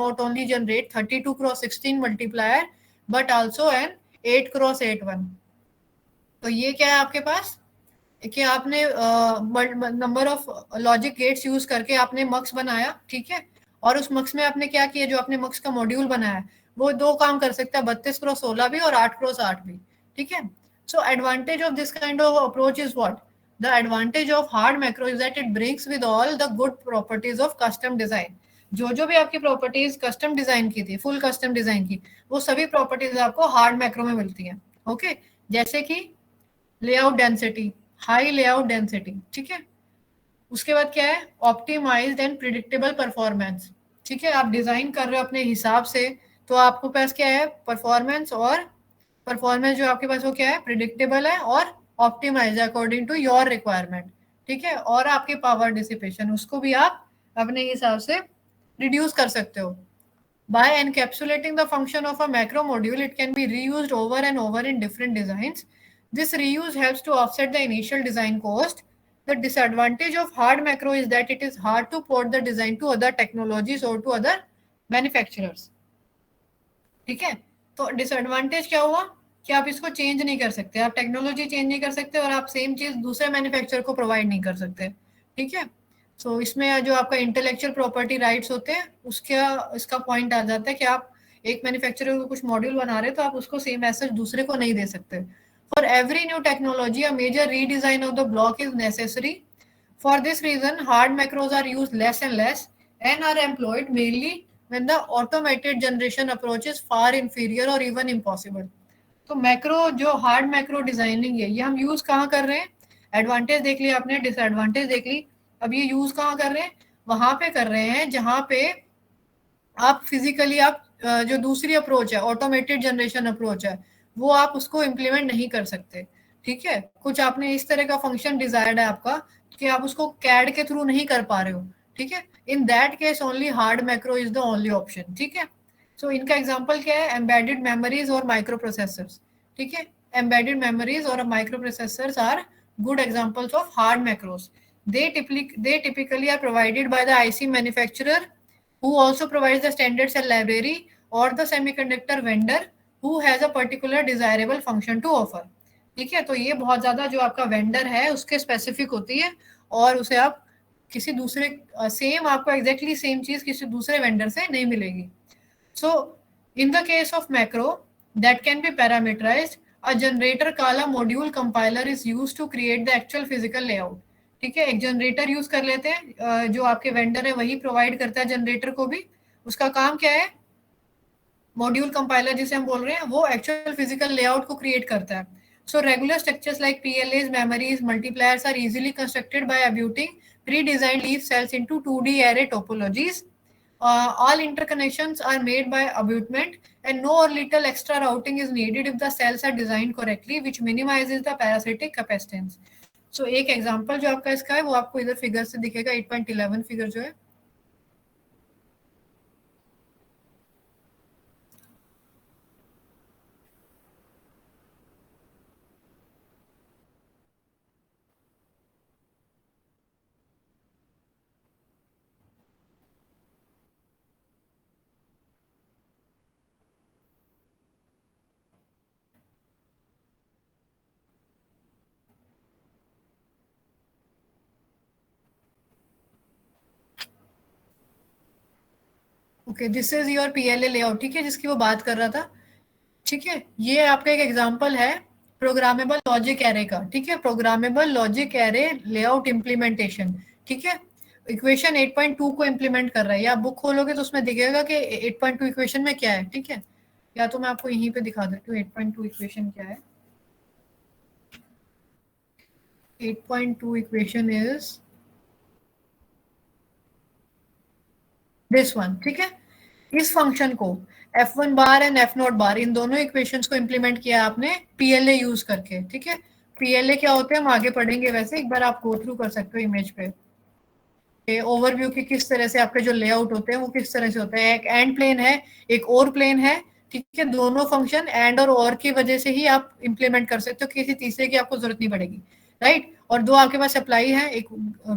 not only generate 32 cross 16 multiplier but also an 8 cross 8 1. तो ये क्या है आपके पास कि आपने number of logic gates use करके आपने मक्स बनाया, ठीक है, और उस मक्स में आपने क्या किया, जो आपने मक्स का मॉड्यूल बनाया वो दो काम कर सकता है, 32 क्रॉस 16 भी और 8 क्रॉस 8 भी, ठीक है. So advantage of this kind of approach is what, the advantage of hard macro is that it brings with all the good properties of custom design. जो भी आपकी प्रॉपर्टीज कस्टम डिजाइन की थी, फुल कस्टम डिजाइन की, वो सभी properties आपको hard macro में मिलती हैं. ओके, जैसे कि layout density, high layout density, ठीक है. उसके बाद क्या है, ऑप्टिमाइज्ड एंड प्रिडिक्टेबल परफॉर्मेंस, ठीक है. आप डिजाइन कर रहे हो अपने हिसाब से, तो आपको पास क्या है, परफॉर्मेंस, और परफॉर्मेंस जो आपके पास वो क्या है, प्रिडिक्टेबल है और optimise according to your requirement, ठीक है. और आपके पावर डिसिपेशन, उसको भी आप अपने हिसाब से रिड्यूस कर सकते हो. By encapsulating the function of a macro module, it can be reused over and over in different designs. This reuse helps to offset the initial design cost. The disadvantage of hard macro is that it is hard to port the design to other technologies or to other manufacturers. ठीक है, तो disadvantage क्या हुआ कि आप इसको change नहीं कर सकते, आप टेक्नोलॉजी चेंज नहीं कर सकते और आप सेम चीज दूसरे मैन्युफैक्चरर को प्रोवाइड नहीं कर सकते, ठीक है. सो इसमें जो आपका इंटेलेक्चुअल प्रॉपर्टी राइट्स होते हैं, उसका इसका पॉइंट आ जाता है कि आप एक मैन्युफैक्चरर को कुछ मॉड्यूल बना रहे हैं तो आप उसको सेम एसेज दूसरे को नहीं दे सकते. For every new technology a major redesign of the block is necessary. For this reason, hard macros are used less and less and are employed mainly when the automated generation approach is far inferior or even impossible. तो macro जो hard macro designing है, ये हम use कहाँ कर रहे हैं, advantage देख लिया आपने, डिसएडवांटेज देख ली, अब ये यूज कहाँ कर रहे हैं, वहां पे कर रहे हैं जहां पे आप फिजिकली आप जो दूसरी अप्रोच है, ऑटोमेटेड जनरेशन अप्रोच है, वो आप उसको इम्प्लीमेंट नहीं कर सकते, ठीक है. कुछ आपने इस तरह का फंक्शन डिजायर्ड है आपका कि आप उसको कैड के थ्रू नहीं कर पा रहे हो, ठीक है. In that case only hard macro is the only option, ठीक है. सो इनका एग्जांपल क्या है, एम्बेडेड मेमोरीज और माइक्रो प्रोसेसर्स, ठीक है. एम्बेडेड मेमोरीज और micro processors are good examples of hard macros. they typically are provided by the IC manufacturer who also provides the standard cell library or the semiconductor vendor who has a particular desirable function to offer. ठीक है, तो ये बहुत ज्यादा जो आपका vendor है उसके स्पेसिफिक होती है और उसे आप किसी दूसरे सेम आपको एग्जैक्टली सेम चीज किसी दूसरे वेंडर से नहीं मिलेगी. So in the case of macro that can be parameterised, a generator called a module compiler is used to create the actual physical layout. ठीक है, एक जनरेटर यूज कर लेते हैं, जो आपके वेंडर है वही प्रोवाइड करता है जनरेटर को भी. उसका काम क्या है, मॉड्यूल कंपाइलर जिसे हम बोल रहे हैं, वो एक्चुअल फिजिकल लेआउट को क्रिएट करता है. So regular structures like PLAs, memories, multipliers are easily constructed by abutting pre-designed leaf cells into 2D array topologies. All interconnections are made by abutment and no or little extra routing is needed if the cells are designed correctly, which minimizes the parasitic capacitance. So एक example जो आपका इसका है वो आपको इधर figure से दिखेगा, 8.11 फिगर जो है. Okay, this is your PLA layout, ठीक है, जिसकी वो बात कर रहा था. ठीक है, ये आपका एक एग्जांपल है प्रोग्रामेबल लॉजिक एरे का. ठीक है, programmable logic array layout implementation. ठीक है, इक्वेशन 8.2 को इम्प्लीमेंट कर रहा है. या आप बुक खोलोगे तो उसमें दिखेगा कि 8.2 इक्वेशन में क्या है. ठीक है, या तो मैं आपको यहीं पे दिखा देती हूँ 8.2 इक्वेशन क्या है. 8.2 इक्वेशन इज दिस वन. ठीक है, इस फंक्शन को f1 बार एंड f0 बार, इन दोनों इक्वेशंस को इम्प्लीमेंट किया आपने PLA यूज करके. ठीक है, PLA क्या होते हैं हम आगे पढ़ेंगे, वैसे एक बार आप गो थ्रू कर सकते हो इमेज पे ओवरव्यू की किस तरह से आपके जो लेआउट होते हैं वो किस तरह से होते हैं. एक एंड प्लेन है, एक और प्लेन है. ठीक है, दोनों फंक्शन एंड और की वजह से ही आप इम्प्लीमेंट कर सकते हो, किसी तीसरे की आपको जरूरत नहीं पड़ेगी, राइट. और दो आपके पास सप्लाई है, एक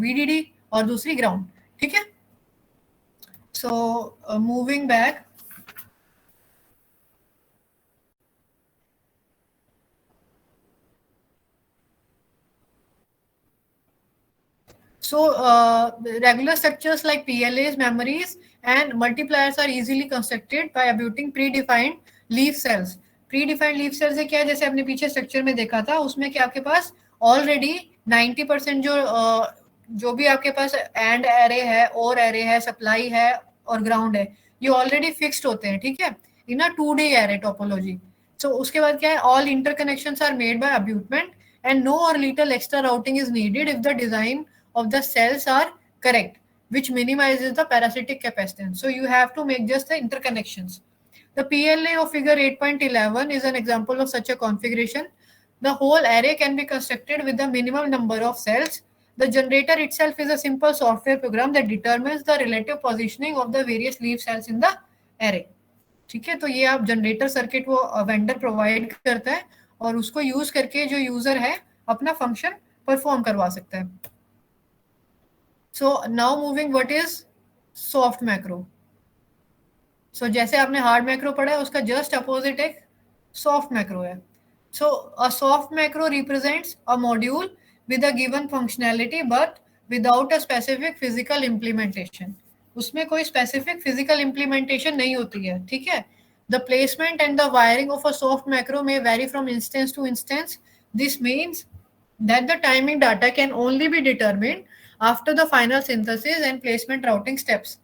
VDD और दूसरी ग्राउंड. ठीक है, So moving back, so regular structures like PLAs, memories, and multipliers are easily constructed by abutting predefined leaf cells. Predefined leaf cells से क्या है, जैसे आपने पीछे स्ट्रक्चर में देखा था, उसमें क्या आपके पास ऑलरेडी 90% जो भी आपके पास एंड एरे है, और एरे है, सप्लाई है और ग्राउंड है, ये ऑलरेडी फिक्स्ड होते हैं, ठीक है, इन अ 2D एरे टोपोलॉजी. सो उसके बाद क्या है, all interconnections are made by abutment and no or little extra routing is needed if the design of the cells are correct, which minimizes the parasitic capacitance. So you have to make just the interconnections. The PLA of figure 8.11 is an example of such a configuration. The whole array can be constructed with the minimum number of cells. The generator itself is a simple software program that determines the relative positioning of the various leaf cells in the array. ठीक है, तो ये आप generator circuit वो vendor provide करता है और उसको यूज करके जो यूजर है अपना फंक्शन परफॉर्म करवा सकता है. So now moving, what is soft macro. So जैसे आपने हार्ड मैक्रो पढ़ा है, उसका जस्ट अपोजिट एक सॉफ्ट मैक्रो है. So a soft macro represents a module with a given functionality but without a specific physical implementation. उसमें कोई specific physical implementation नहीं होती है, ठीक है. The placement and the wiring of a soft macro may vary from instance to instance. This means that the timing data can only be determined after the final synthesis and placement routing steps.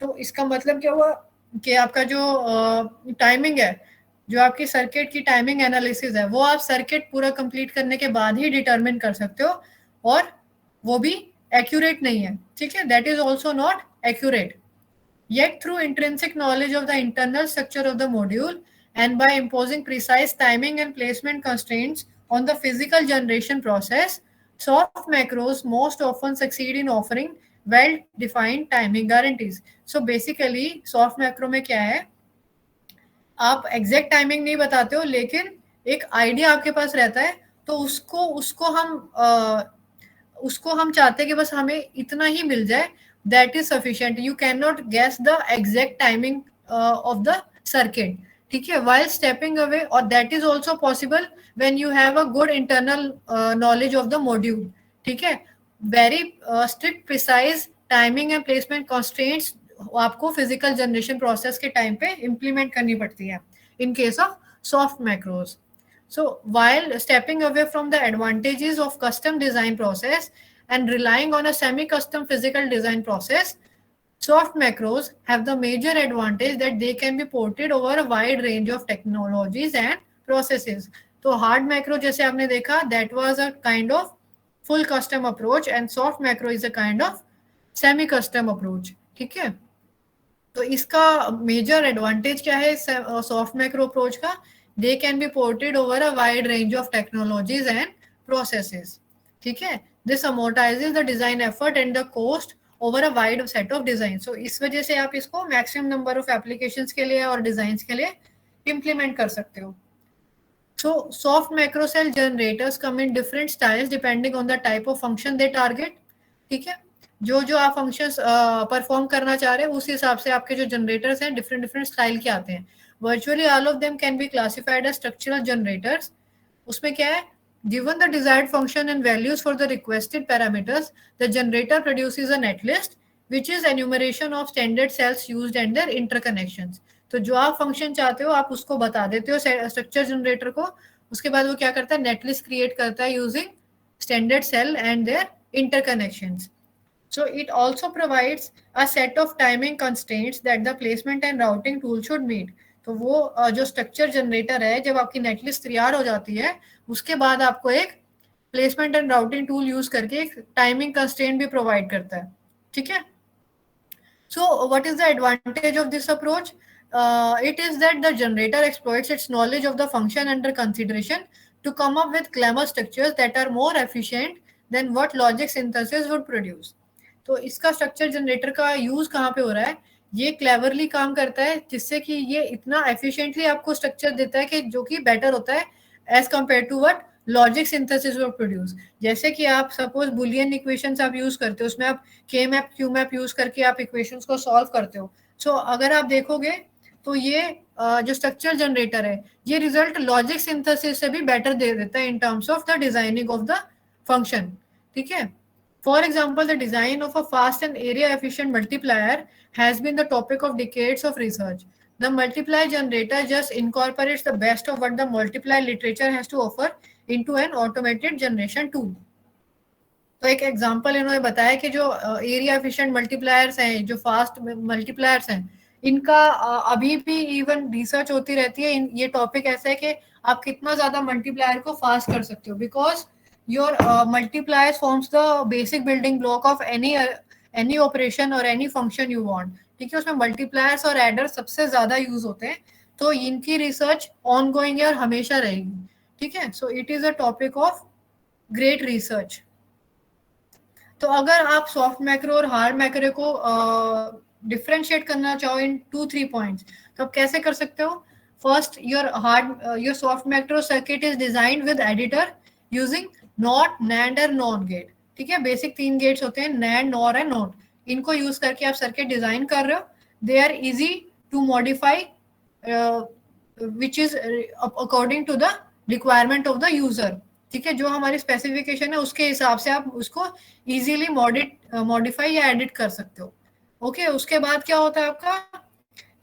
तो इसका मतलब क्या हुआ कि आपका जो timing है, जो आपकी सर्किट की टाइमिंग एनालिसिस है, वो आप सर्किट पूरा कंप्लीट करने के बाद ही डिटरमिन कर सकते हो, और वो भी एक्यूरेट नहीं है, ठीक है. That is also not accurate. Yet through intrinsic knowledge of the internal structure of the module and by imposing precise timing and placement constraints on the physical generation process, soft macros most often succeed in offering well-defined timing guarantees. So basically, soft macro में क्या है, आप exact timing नहीं बताते हो, लेकिन एक idea आपके पास रहता है, तो उसको हम चाहते हैं कि बस हमें इतना ही मिल जाए, that is sufficient. You can not guess the exact timing of the circuit, ठीक है, while stepping away, or that is also possible when you have a good internal knowledge of the module, ठीक है. very strict precise timing and placement constraints आपको physical generation process के time पे implement करनी पड़ती है in case of soft macros. So while stepping away from the advantages of custom design process and relying on a semi-custom physical design process, soft macros have the major advantage that they can be ported over a wide range of technologies and processes. तो hard macro जैसे आपने देखा, that was a kind of full custom approach and soft macro is a kind of semi-custom approach, ठीक है. तो इसका major advantage क्या है सॉफ्ट मैक्रो अप्रोच का, they can be ported over a wide range of technologies and processes, ठीक है. This amortises the design effort and the cost over a wide set of design. So इस वजह से आप इसको मैक्सिमम नंबर ऑफ एप्लीकेशंस के लिए और डिजाइन के लिए इम्प्लीमेंट कर सकते हो. So soft macro cell generators come in different styles depending on the type of function they target, ठीक है. जो जो आप फंक्शंस परफॉर्म करना चाह रहे हैं, उस हिसाब से आपके जो जनरेटर्स हैं डिफरेंट डिफरेंट स्टाइल के आते हैं. Virtually all of them can be classified as structural generators. उसमें क्या है, given the desired function and values for the requested parameters, the generator produces a netlist which is enumeration of standard cells used and their interconnections. तो जो आप function चाहते हो आप उसको बता देते हो स्ट्रक्चर जनरेटर को, उसके बाद वो क्या करता है, नेटलिस्ट क्रिएट करता है using standard cell and their interconnections. So it also provides a set of timing constraints that the placement and routing tool should meet. तो वो जो स्ट्रक्चर जनरेटर है, जब आपकी नेटलिस्ट तैयार हो जाती है, उसके बाद आपको एक placement and routing tool use करके एक टाइमिंग कंस्ट्रेंट भी प्रोवाइड करता है, ठीक है. So what is the advantage of this approach? It is that the generator exploits its knowledge of the function under consideration to come up with clamor structures that are more efficient than what logic synthesis would produce. तो इसका structure generator का use कहाँ पे हो रहा है, ये cleverly काम करता है जिससे कि ये इतना एफिशिएंटली आपको स्ट्रक्चर देता है कि जो कि बेटर होता है as compared to what logic synthesis वो प्रोड्यूस। जैसे कि आप सपोज बुलियन इक्वेशंस आप यूज करते हो, उसमें आप के मैप क्यू मैप यूज करके आप इक्वेशंस को सॉल्व करते हो। सो अगर आप देखोगे तो ये जो स्ट्रक्चर जनरेटर है, ये रिजल्ट लॉजिक सिंथेसिस से भी बेटर दे देता है इन terms of the designing of the function. ठीक है, for example the design of a fast and area efficient multiplier has been the topic of decades of research. The multiply generator just incorporates the best of what the multiply literature has to offer into an automated generation tool. तो एक example इन्होंने बताया कि जो area efficient multipliers हैं, जो fast multipliers हैं, इनका अभी भी इवन रिसर्च होती रहती है। ये टॉपिक ऐसा है कि आप कितना ज्यादा मल्टीप्लायर को फास्ट कर सकते हो, because your multipliers forms the basic building block of any operation और एनी फंक्शन यू वांट। ठीक है, उसमें मल्टीप्लायर्स और एडर सबसे ज्यादा यूज होते हैं, तो इनकी रिसर्च ऑन गोइंग है और हमेशा रहेगी। ठीक है, सो it is a topic of great research. तो अगर आप सॉफ्ट मैक्रो और हार्ड मैक्रो को डिफरेंशिएट करना चाहो इन 2-3 पॉइंट्स, तो आप कैसे कर सकते हो? First, your soft macro circuit is designed with editor using not, nand और नॉट गेट। ठीक है, बेसिक 3 गेट्स होते हैं, नैंड, नॉर एंड नॉट। इनको यूज करके आप सर्किट डिजाइन कर रहे हो। They are easy to modify which is according to the requirement of the user. ठीक है, जो हमारी स्पेसिफिकेशन है उसके हिसाब से आप उसको इजीली मॉडिफाई या एडिट कर सकते हो। ओके, उसके बाद क्या होता है आपका,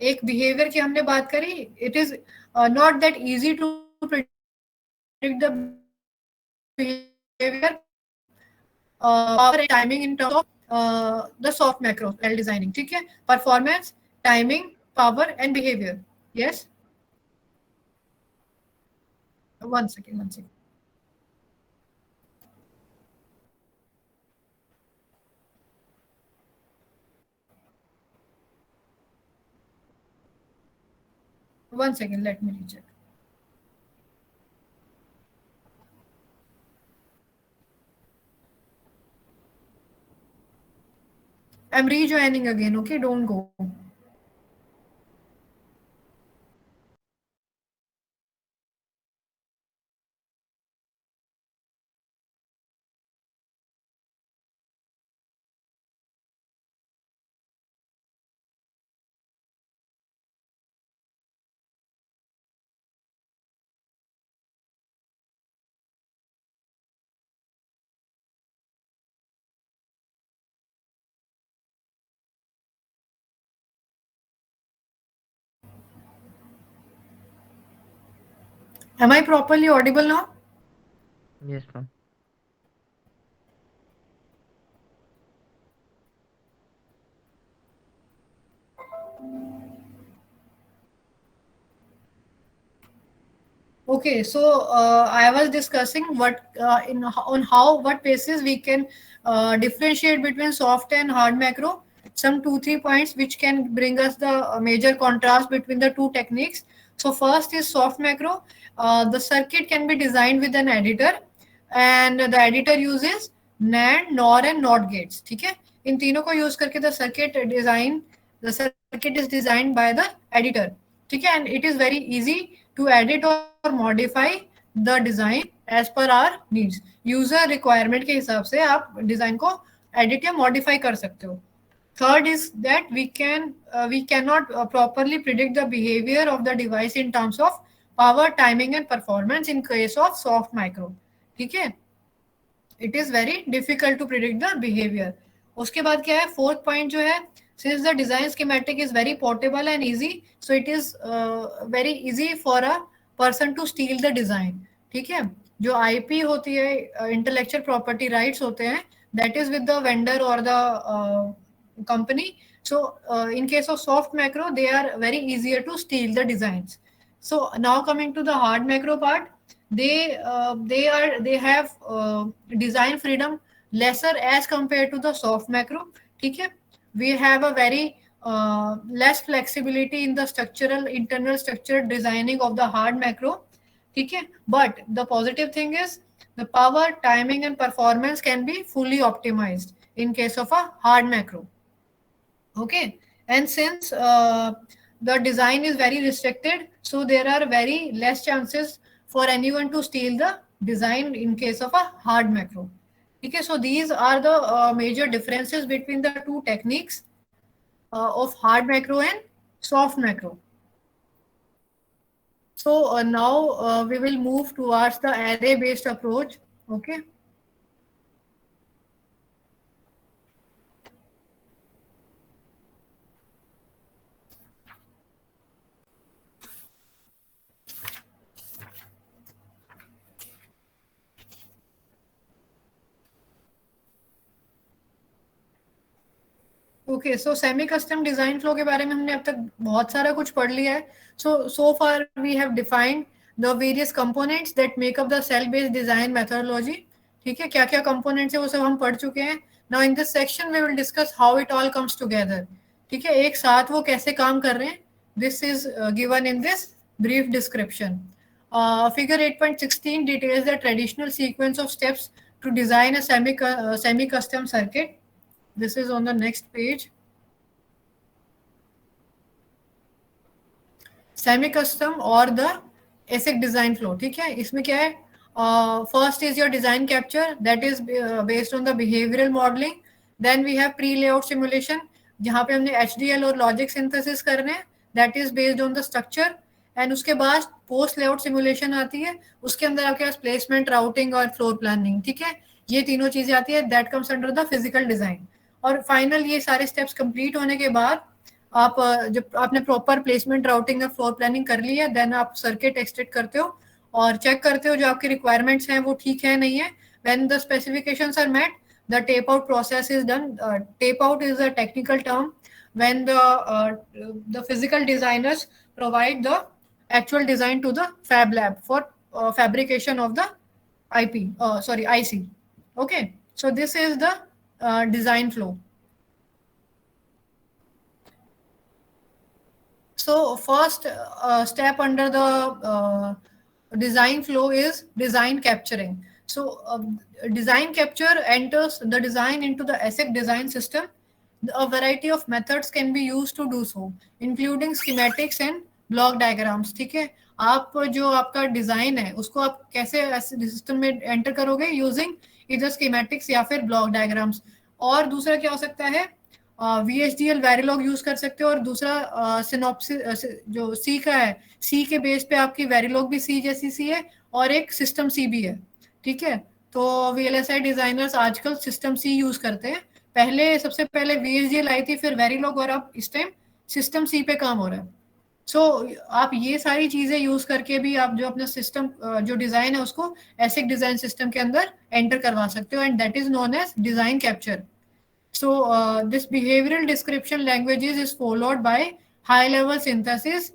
एक बिहेवियर की हमने बात करी। It is not that easy to predict the behaviour और timing in terms of the soft macro well designing. ठीक है, performance, timing, power and behaviour. Yes, one second. One second, let me recheck. I'm rejoining again, okay? Don't go. Am I properly audible now? Yes, ma'am. Okay, so I was discussing on what basis we can differentiate between soft and hard macro. Some 2-3 points which can bring us the major contrast between the two techniques. So first is soft macro. The circuit can be designed with an editor, and the editor uses NAND, NOR and NOT gates. ठीक है, इन तीनों को use करके the circuit is designed by the editor. ठीक है, and it is very easy to edit or modify the design as per our needs. User requirement के हिसाब से आप डिजाइन को एडिट या मॉडिफाई कर सकते हो. Third is that we cannot properly predict the behavior of the device in terms of power, timing and performance in case of soft micro. ठीक है, it is very difficult to predict the behaviour. उसके बाद क्या है, fourth point जो है, since the design schematic is very portable and easy, so it is very easy for a person to steal the design. ठीक है, जो IP होती है, इंटेलेक्चुअल प्रॉपर्टी राइट्स होते हैं, that is with the vendor और the company. So in case of soft macro, they are very easier to steal the designs. So now coming to the hard macro part, they have design freedom lesser as compared to the soft macro. ठीक है, we have a very less flexibility in the internal structural designing of the hard macro. ठीक है, but the positive thing is the power, timing and performance can be fully optimized in case of a hard macro. Okay, and since the design is very restricted, so there are very less chances for anyone to steal the design in case of a hard macro. Okay, so these are the major differences between the two techniques of hard macro and soft macro. So now we will move towards the array based approach. Okay. Okay, so semi custom design flow के बारे में हमने अब तक बहुत सारा कुछ पढ़ लिया है. So far we have defined the various components that make up the cell based design methodology. ठीक है, क्या क्या कंपोनेंट्स है वो सब हम पढ़ चुके हैं. Now in this section we will discuss how it all comes together. ठीक है, एक साथ वो कैसे काम कर रहे हैं. This is given in this brief description. Figure 8.16 details the traditional sequence of steps to design a semi-custom circuit. This is on the next page. Semi custom or the ASIC design flow. ठीक है, इसमें क्या है. First is your design capture, that is based on the behavioral modeling. Then we have pre-layout simulation, जहाँ पे हमने HDL और logic synthesis करने हैं, that is based on the structure. And उसके बाद पोस्ट लेआउट सिमुलेशन आती है, उसके अंदर आपके पास प्लेसमेंट, राउटिंग और फ्लोर प्लानिंग. ठीक है, ये तीनों चीजें आती है, that comes under the physical design. और फाइनल ये सारे स्टेप्स कंप्लीट होने के बाद आप जब आपने प्रॉपर प्लेसमेंट, राउटिंग और फ्लोर प्लानिंग कर ली है, देन आप सर्किट एक्सट्रैक्ट करते हो और चेक करते हो जो आपकी रिक्वायरमेंट्स हैं वो ठीक है नहीं है. When the specifications are met, the tape out process is done. Tape out is a technical term when the physical designers provide the actual design to the fab lab for fabrication of the IC. Okay, so this is the design flow. So first step under the design flow is design capturing. So design capture enters the design into the ASIC design system. A variety of methods can be used to do so, including schematics and block diagrams. ठीक है, आप जो आपका design है उसको आप कैसे system में एंटर करोगे, यूजिंग इधर स्कीमेटिक्स या फिर ब्लॉक डायग्राम्स. और दूसरा क्या हो सकता है, VHDL वेरिलॉग यूज कर सकते हो. और दूसरा सिनॉप्सिस जो सी का है, सी के बेस पे आपकी वेरिलॉग भी सी जैसी सी है और एक सिस्टम सी भी है. ठीक है, तो VLSI डिजाइनर्स आजकल सिस्टम सी यूज करते हैं. पहले सबसे पहले VHDL आई थी, फिर वेरिलॉग, और अब इस टाइम सिस्टम सी पे काम हो रहा है. सो आप ये सारी चीजें यूज करके भी आप जो अपना सिस्टम जो डिजाइन है उसको एसिक डिजाइन सिस्टम के अंदर एंटर करवा सकते हो, and that is known as design capture. So this behavioral description languages is followed by high level synthesis